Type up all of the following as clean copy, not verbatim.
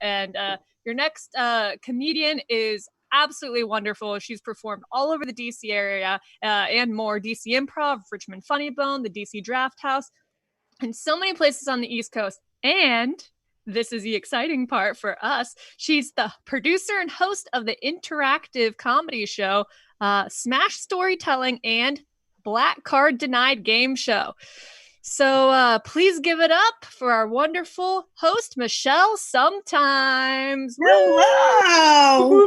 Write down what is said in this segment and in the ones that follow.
And your next comedian is absolutely wonderful. She's performed all over the DC area and more: DC Improv, Richmond Funny Bone, the DC Draft House, and so many places on the East Coast. And this is the exciting part for us. She's the producer and host of the interactive comedy show, Smash Storytelling, and Black Card Denied game show. So please give it up for our wonderful host, Michelle Sometimes. Hello.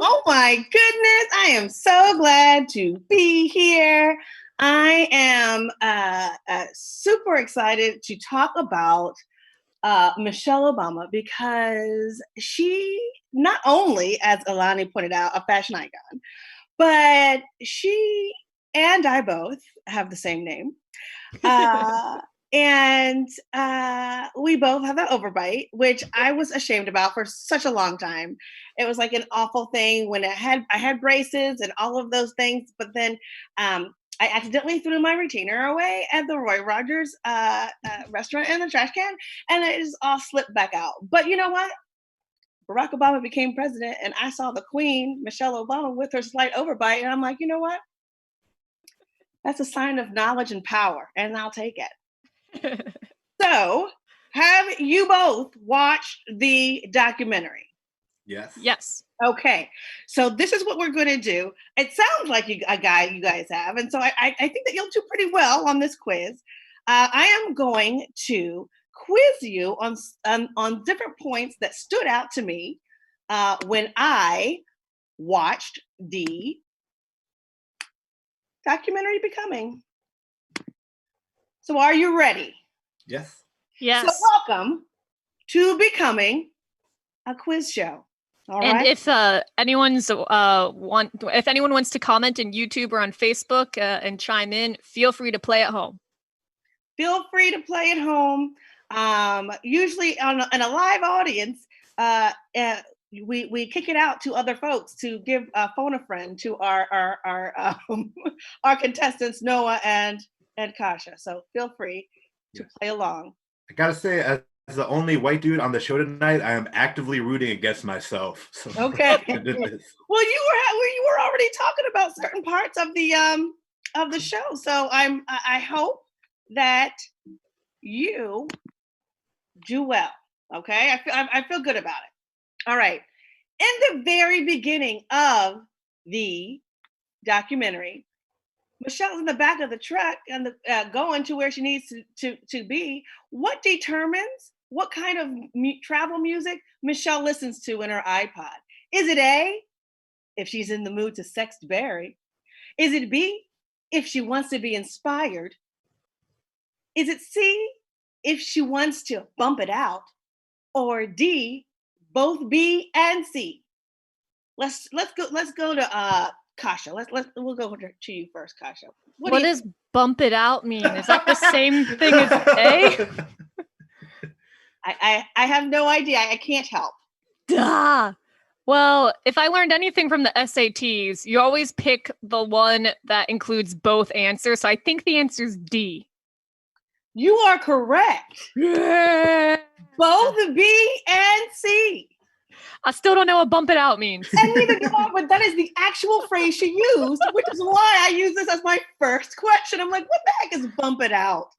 Oh my goodness. I am so glad to be here. I am super excited to talk about Michelle Obama because she, not only, as Alani pointed out, a fashion icon, but she and I both have the same name. And we both have that overbite, which I was ashamed about for such a long time. It was like an awful thing when I had braces and all of those things, but then I accidentally threw my retainer away at the Roy Rogers restaurant in the trash can, and it just all slipped back out. But you know what? Barack Obama became president, and I saw the Queen, Michelle Obama, with her slight overbite, and I'm like, you know what? That's a sign of knowledge and power, and I'll take it. So, have you both watched the documentary? Yes. Yes. Okay. So this is what we're going to do. It sounds like you guys have, and so I think that you'll do pretty well on this quiz. I am going to quiz you on different points that stood out to me when I watched the documentary Becoming. So are you ready? Yes. Yes. So welcome to Becoming, a quiz show. All and right? if anyone wants to comment in YouTube or on Facebook and chime in, feel free to play at home. Feel free to play at home. Usually in a live audience, we kick it out to other folks to give phone a friend to our our contestants, Noah and Kasha. So feel free to play along. I gotta say, as the only white dude on the show tonight, I am actively rooting against myself. So okay. Well, you were already talking about certain parts of the show, so I hope that you do well. Okay, I feel good about it. All right. In the very beginning of the documentary, Michelle's in the back of the truck and going to where she needs to be. What determines what kind of travel music Michelle listens to in her iPod? Is it A, if she's in the mood to sext Barry? Is it B, if she wants to be inspired? Is it C, if she wants to bump it out? Or D, both B and C? Let's go to Kasha. We'll go to you first, Kasha. What does bump it out mean? Is that the same thing as A? I have no idea. I can't help. Duh. Well, if I learned anything from the SATs, you always pick the one that includes both answers. So I think the answer is D. You are correct. Yeah. Both B and C. I still don't know what bump it out means. And neither do I, but that is the actual phrase she used, which is why I use this as my first question. I'm like, what the heck is bump it out?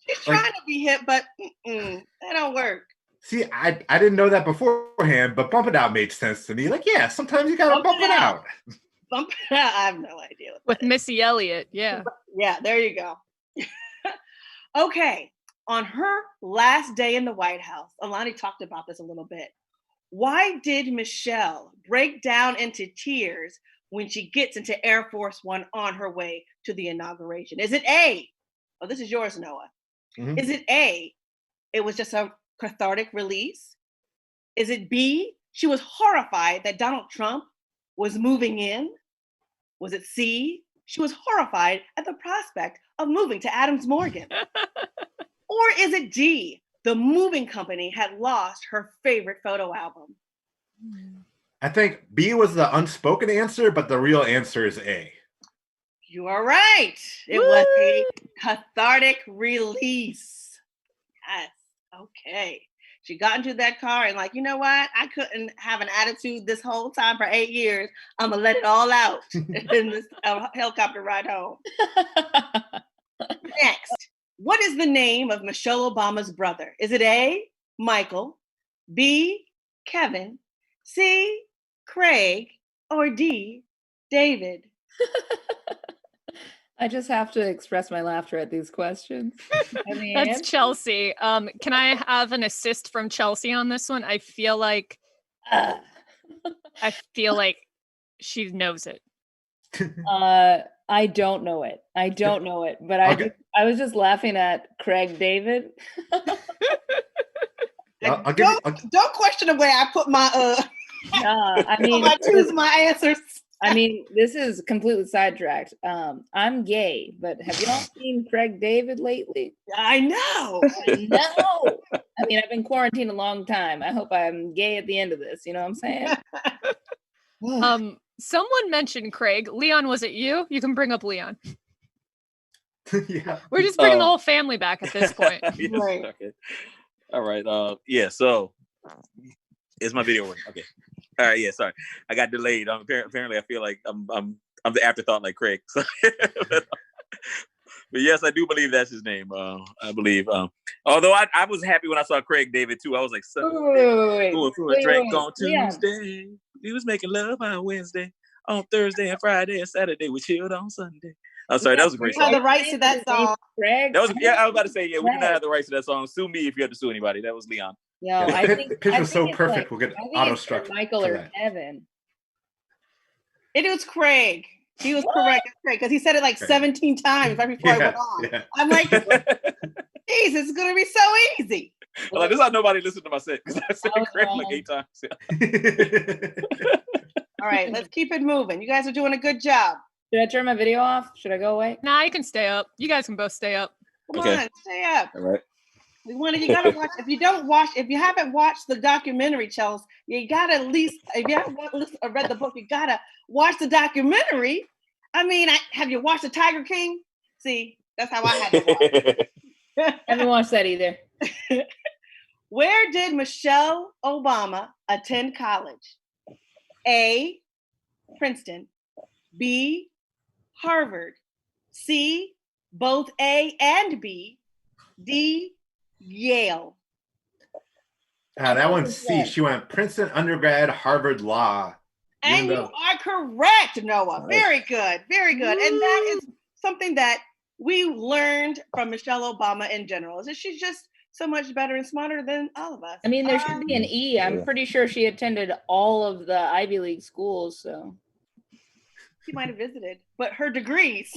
She's trying to be hip, but that don't work. See, I didn't know that beforehand, but bump it out made sense to me. Like, yeah, sometimes you gotta bump it out. Bump it out. I have no idea. With Missy Elliott, yeah. Yeah, there you go. Okay, on her last day in the White House, Alani talked about this a little bit. Why did Michelle break down into tears when she gets into Air Force One on her way to the inauguration? Is it A? Oh, this is yours, Noah. Mm-hmm. Is it A, it was just a cathartic release? Is it B, she was horrified that Donald Trump was moving in? Was it C, she was horrified at the prospect of moving to Adams Morgan? Or is it D, the moving company had lost her favorite photo album? I think B was the unspoken answer, but the real answer is A. You are right. It was a cathartic release. Yes. Okay. She got into that car and like, you know what? I couldn't have an attitude this whole time for 8 years. I'm gonna let it all out in this helicopter ride home. Next, what is the name of Michelle Obama's brother? Is it A, Michael, B, Kevin, C, Craig, or D, David? I just have to express my laughter at these questions. That's Chelsea. Can I have an assist from Chelsea on this one? I feel like she knows it. I don't know it. But I was just laughing at Craig David. Don't question the way I put my choose my answers. I mean, this is completely sidetracked. I'm gay, but have y'all seen Craig David lately? I know. I mean, I've been quarantined a long time. I hope I'm gay at the end of this. You know what I'm saying? Someone mentioned Craig. Leon, was it you? You can bring up Leon. Yeah. We're just bringing the whole family back at this point. Yes, right. Okay. All right. So is my video working? Okay. All right. Yeah. Sorry, I got delayed. Apparently, I feel like I'm the afterthought, like Craig. So, but yes, I do believe that's his name. I believe. Although I was happy when I saw Craig David too. I was like, going for a drink on Tuesday. Yeah. We was making love on Wednesday. On Thursday and Friday and Saturday, we chilled on Sunday. I'm sorry, that was a great song. We have the rights to that song. Craig. I was about to say, we do not have the rights to that song. Sue me if you have to sue anybody. That was Leon. No, I think the pitch was so perfect. We'll get auto struck. Michael or Evan. It was Craig. He was correct, Craig, because he said it like 17 times right before I went on. Yeah. I'm like, Jesus, it's gonna be so easy. Well, like, this is how nobody listened to my set because I said Craig like 8 times. All right, let's keep it moving. You guys are doing a good job. Should I turn my video off? Should I go away? Nah, you can stay up. You guys can both stay up. Come on, stay up. All right. You gotta watch. If you haven't watched the documentary, Chels, you gotta at least, if you haven't read the book, you gotta watch the documentary. I mean, have you watched The Tiger King? See, that's how I had to watch. I haven't watched that either. Where did Michelle Obama attend college? A, Princeton. B, Harvard. C, both A and B. D, Yale. That one's C. She went Princeton undergrad, Harvard Law. And you are correct, Noah. Right. Very good. Very good. And that is something that we learned from Michelle Obama in general, is that she's just so much better and smarter than all of us. I mean, there should be an E. I'm pretty sure she attended all of the Ivy League schools, so. She might have visited, but her degrees.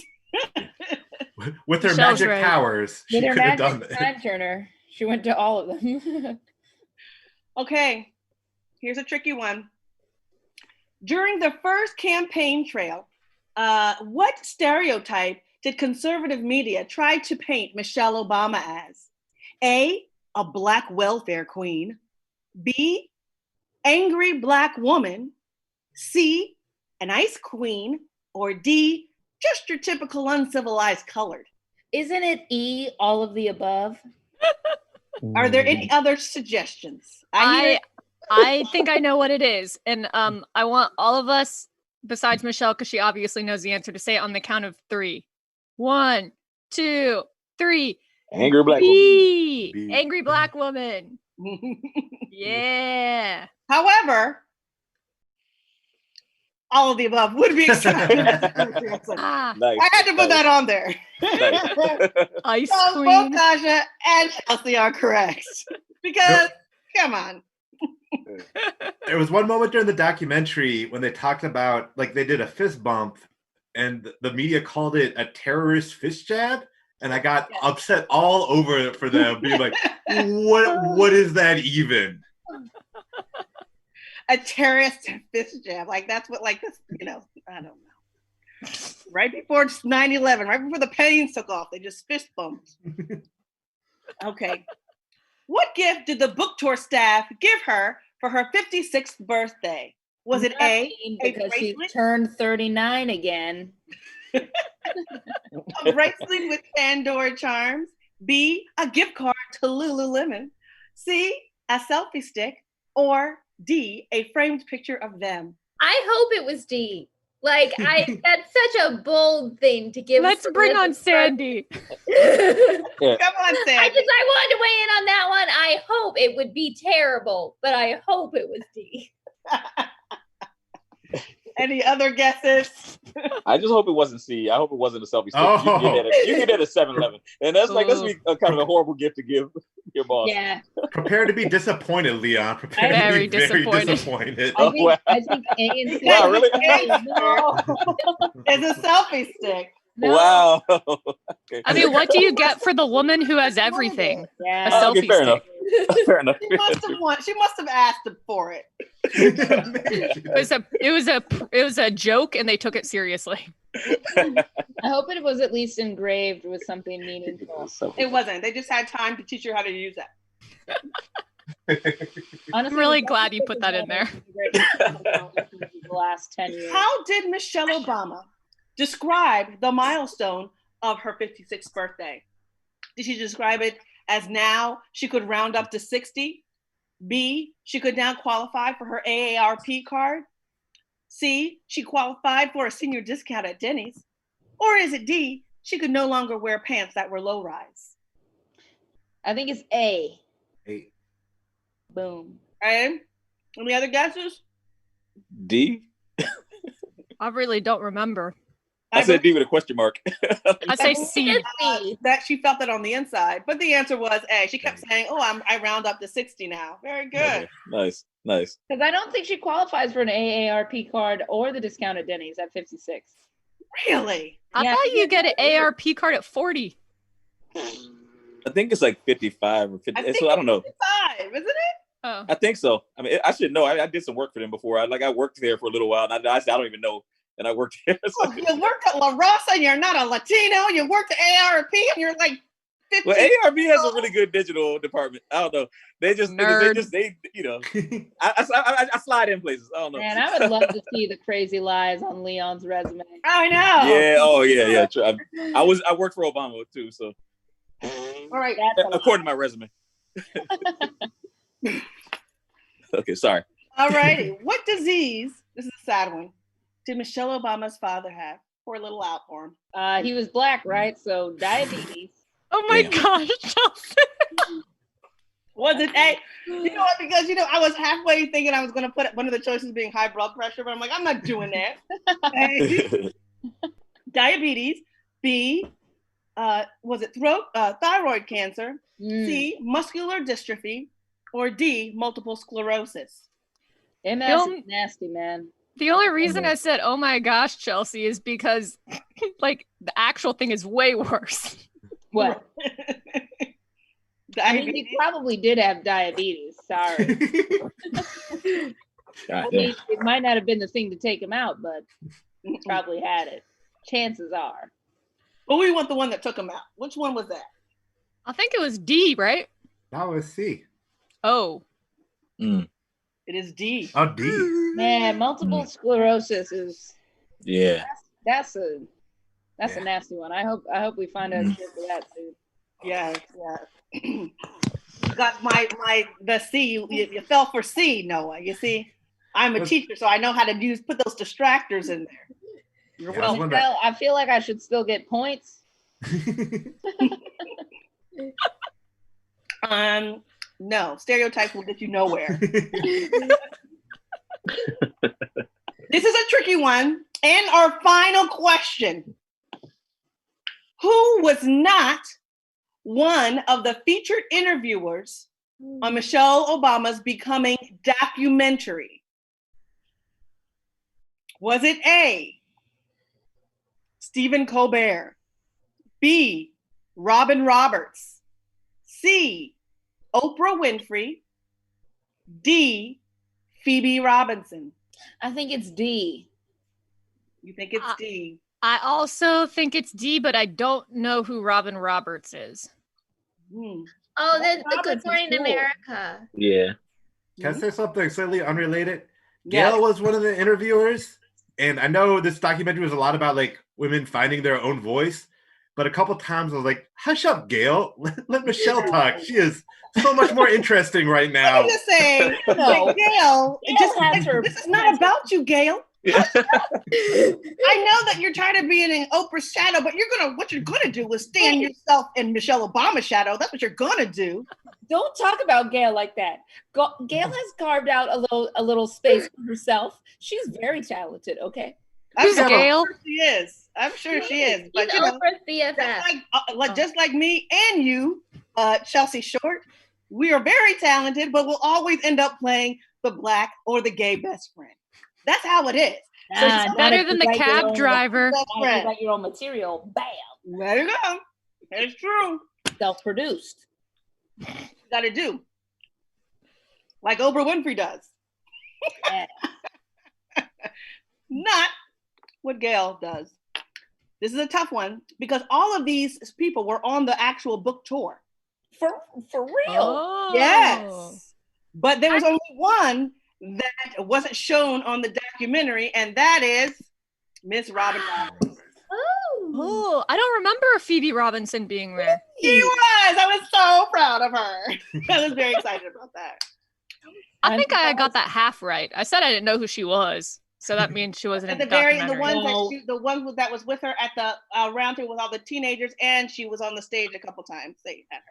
With her magic powers, she could have done it. Time turner, she went to all of them. Okay, here's a tricky one. During the first campaign trail, what stereotype did conservative media try to paint Michelle Obama as? A, black welfare queen. B, angry black woman. C, an ice queen. Or D, just your typical uncivilized colored. Isn't it E, all of the above? Are there any other suggestions? I think I know what it is. And I want all of us, besides Michelle, because she obviously knows the answer, to say it on the count of 3. 1, 2, 3. Angry black woman. B. Angry black woman. Yeah. However, all of the above would be accepted. Nice. I had to put that on there. Ice so queen. Both Tasha and Chelsea are correct. Because, come on. There was one moment during the documentary when they talked about, like, they did a fist bump and the media called it a terrorist fist jab. And I got upset all over it for them, being like, what is that even? A terrorist fist jab. Like, that's what, like, this, I don't know. Right before 9/11, right before the planes took off, they just fist bumped. Okay. What gift did the book tour staff give her for her 56th birthday? Was it A, because she turned 39 again. A bracelet with Pandora charms. B, a gift card to Lululemon. C, a selfie stick, or D, a framed picture of them? I hope it was D. Like, that's such a bold thing to give. Let's bring on Sandy. Come on, Sandy. I wanted to weigh in on that one. I hope it would be terrible, but I hope it was D. Any other guesses? I just hope it wasn't C. I hope it wasn't a selfie stick. Oh. You can get that at 7-Eleven. And that's kind of a horrible gift to give your boss. Yeah. Prepare to be disappointed, Leon. Prepare Very to be disappointed. very disappointed. I think A and C. Wow, really? It's a selfie stick. No. Wow. Okay. I mean, what do you get for the woman who has everything? A Yeah. selfie Okay, fair stick. enough. Fair enough. She must have asked for it. It was a joke, and they took it seriously. I hope it was at least engraved with something meaningful. It wasn't. They just had time to teach her how to use that. Honestly, I'm really glad you put that in there. The last 10 years. How did Michelle Obama describe the milestone of her 56th birthday? Did she describe it as now she could round up to 60? B, she could now qualify for her AARP card? C, she qualified for a senior discount at Denny's? Or is it D, she could no longer wear pants that were low rise? I think it's A. Hey, Boom. Okay. Any other guesses? D? I really don't remember. I said D with a question mark. I say C. It's C. That she felt it on the inside, but the answer was A. She kept saying, "Oh, I round up to 60 now." Very good. Okay. Nice. Because I don't think she qualifies for an AARP card or the discount at Denny's at 56. Really? I Yeah. thought you get an ARP card at 40. I think it's like 55 or 50. I think So I don't know. 55, isn't it? Oh. I think so. I mean, I should know. I did some work for them before. I worked there for a little while. And I don't even know. And I worked there. So. Oh, you worked at La Rosa and you're not a Latino. You worked at AARP and you're like 50. Well, ARB has a really good digital department. I don't know. They you know, I slide in places. I don't know. Man, I would love to see the crazy lies on Leon's resume. I know. Yeah. Oh, yeah. True. I worked for Obama too. So, All right. according to my resume. Okay. Sorry. All righty. What disease, this is a sad one, did Michelle Obama's father have? Poor little out for him. He was black, right? So diabetes. Oh my Damn. gosh, Chelsea. Was it A? You know what? Because, I was halfway thinking I was going to put one of the choices being high blood pressure, but I'm like, I'm not doing that. A, diabetes. B, was it thyroid cancer? C, muscular dystrophy? Or D, multiple sclerosis? MS is nasty, man. The only reason I said, oh my gosh, Chelsea, is because like the actual thing is way worse. What? I mean, he probably did have diabetes. Sorry. I mean, it might not have been the thing to take him out, but he probably had it. Chances are. But we want the one that took him out. Which one was that? I think it was D, right? that was C. Oh. It is D. Oh, D. Man, multiple sclerosis is Yeah. that's a nasty one. I hope we find out for that too. Yeah. Got the C. You fell for C, Noah. You see, I'm a teacher, so I know how to put those distractors in there. You're Yeah, welcome. Well, I feel like I should still get points. No, stereotypes will get you nowhere. This is a tricky one. And our final question. Who was not one of the featured interviewers on Michelle Obama's Becoming documentary? Was it A, Stephen Colbert, B, Robin Roberts, C, Oprah Winfrey, D, Phoebe Robinson? I think it's D. You think it's D? I also think it's D, but I don't know who Robin Roberts is. Hmm. Oh, the Roberts Good is Morning cool. America. Yeah. Can I say something slightly unrelated? Yes. Gail was one of the interviewers, and I know this documentary was a lot about like women finding their own voice. but a couple times I was like, hush up, Gail. Let Michelle talk. She is so much more interesting right now. I'm just saying, No. Gail, has her- this is not about you, Gail. I know that you're tired of being in Oprah's shadow, but what you're gonna do is stand yourself in Michelle Obama's shadow. That's what you're gonna do. Don't talk about Gail like that. Gail has carved out a little space for herself. She's very talented. Okay. Who's Gail? I'm sure she is. She's But Oprah's BFF. just like me and you, Chelsea Short, we are very talented, but we'll always end up playing the black or the gay best friend. That's how it is. Better than the cab driver. You got your own material. Bam. There you go. It's true. Self-produced. Got to do like Oprah Winfrey does. Yeah. Not what Gail does. This is a tough one because all of these people were on the actual book tour. For real. Oh. Yes. But there was only one that wasn't shown on the documentary, and that is Miss Robin Roberts. Oh, I don't remember Phoebe Robinson being there. She was. I was so proud of her. I was very excited about that. I think I got that half right. I said I didn't know who she was, so that means she wasn't At in the the very, documentary. the one that was with her at the round table with all the teenagers, and she was on the stage a couple times. They had her.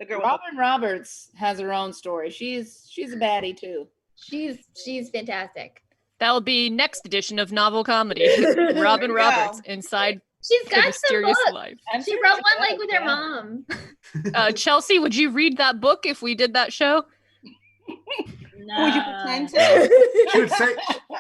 The girl. Robin Roberts has her own story. She's a baddie too. She's fantastic. That'll be next edition of Novel Comedy. Robin Roberts, Inside She's the got some Mysterious book. Life. She wrote one like with her mom. Chelsea, would you read that book if we did that show? Would you pretend to?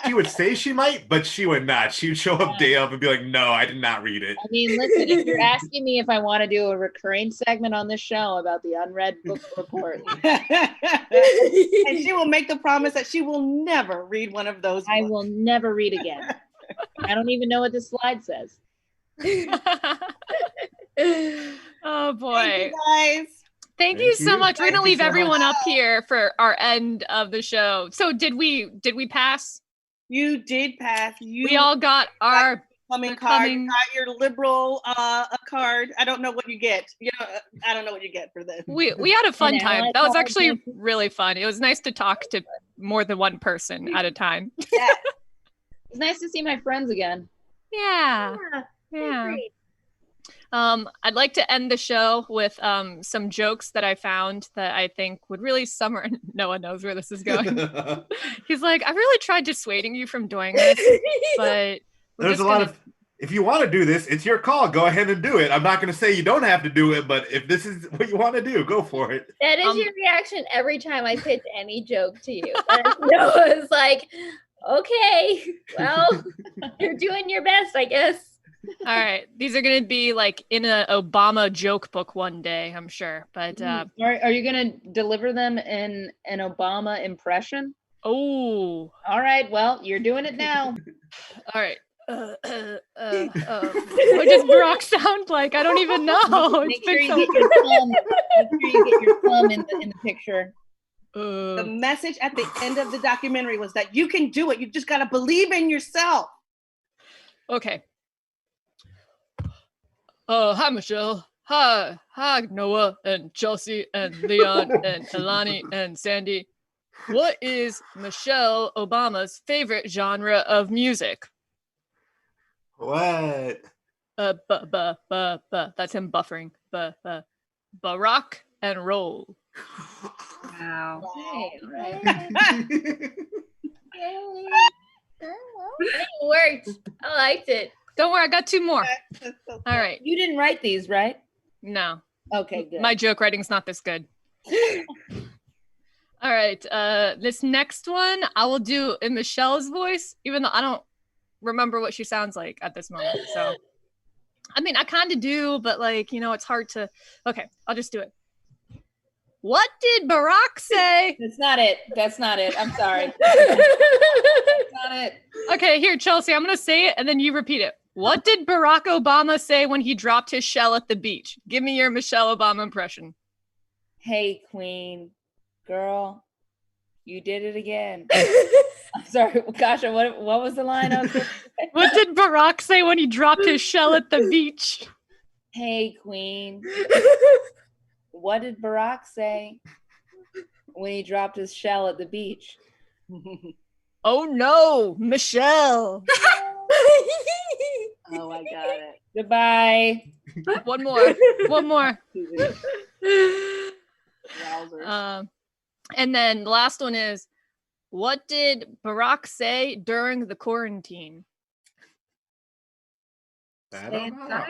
She would say she might, but she would not. She would show up day of and be like, no, I did not read it. I mean, listen, if you're asking me if I want to do a recurring segment on this show about the unread book report, And she will make the promise that she will never read one of those books. I will never read again. I don't even know what this slide says. Oh boy. Thank you guys. Thank you so much. We're Thank gonna you leave so everyone much. up here for our end of the show. So did we pass? You did pass. We all got our coming the card. coming- You got your liberal card. I don't know what you get. I don't know what you get for this. we had a fun An time. ally That was card, actually maybe? really fun. It was nice to talk to more than one person at a time. Yeah. It's nice to see my friends again. Yeah. Yeah. Great. I'd like to end the show with some jokes that I found that I think would really summer. No one knows where this is going. He's like, I really tried dissuading you from doing this, but There's a lot of, if you want to do this, it's your call. Go ahead and do it. I'm not going to say you don't have to do it, but if this is what you want to do, go for it. That is your reaction every time I pitch any joke to you. Noah's like, okay, well, you're doing your best, I guess. All right, these are gonna be like in an Obama joke book one day, I'm sure. But Are you gonna deliver them in an Obama impression? oh, All right, well, you're doing it now. all right. What does Barack sound like? I don't even know. Make It's sure been you so- get your thumb. Make sure you get your thumb in the picture. The message at the end of the documentary was that you can do it. You just got to believe in yourself. Okay. Hi, Michelle. Hi, Noah and Chelsea and Leon and Elani and Sandy. What is Michelle Obama's favorite genre of music? What? That's him buffering. Barack and roll. Wow. Okay, all right. It worked. I liked it. Don't worry, I got two more. All right. You didn't write these, right? No, Okay, good. my joke writing's not this good. All right. This next one I will do in Michelle's voice, even though I don't remember what she sounds like at this moment. So, I mean, I kind of do, but like, it's hard to. Okay, I'll just do it. What did Barack say? That's not it. I'm sorry. That's not it. Okay, here, Chelsea, I'm going to say it and then you repeat it. What did Barack Obama say when he dropped his shell at the beach? Give me your Michelle Obama impression. Hey, Queen, girl, you did it again. I'm sorry, Kasha. What was the line? What did Barack say when he dropped his shell at the beach? Hey, Queen. What did Barack say when he dropped his shell at the beach? Oh no, Michelle. Oh, I got it. Goodbye. One more. One more. Wowzers. And then the last one is, what did Barack say during the quarantine? I don't know.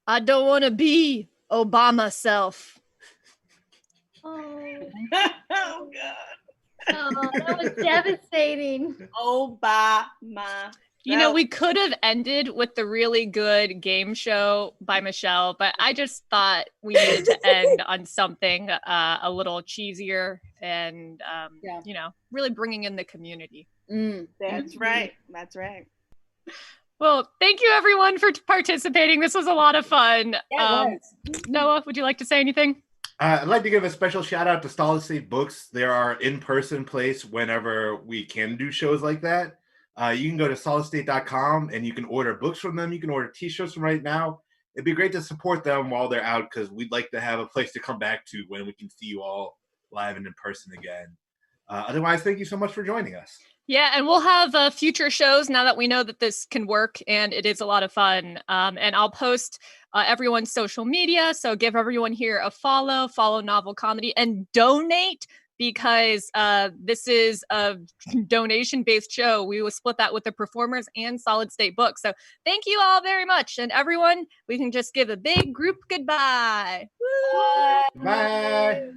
I don't want to be Obama self. Oh, Oh, God. oh, that was devastating. Obama. You know, we could have ended with the really good game show by Michelle, but I just thought we needed to end on something a little cheesier and, you know, really bringing in the community. That's right. That's right. Well, thank you everyone for participating. This was a lot of fun. Yeah, it was. Noah, would you like to say anything? I'd like to give a special shout out to Solid State Books. They're our in-person place whenever we can do shows like that. You can go to solidstate.com and you can order books from them. You can order t-shirts from right now. It'd be great to support them while they're out because we'd like to have a place to come back to when we can see you all live and in person again. Otherwise, thank you so much for joining us. Yeah, and we'll have future shows now that we know that this can work and it is a lot of fun. And I'll post everyone's social media. So give everyone here a follow Novel Comedy, and donate because this is a donation-based show. We will split that with the performers and Solid State Books. So thank you all very much. And everyone, we can just give a big group goodbye. Woo! Bye.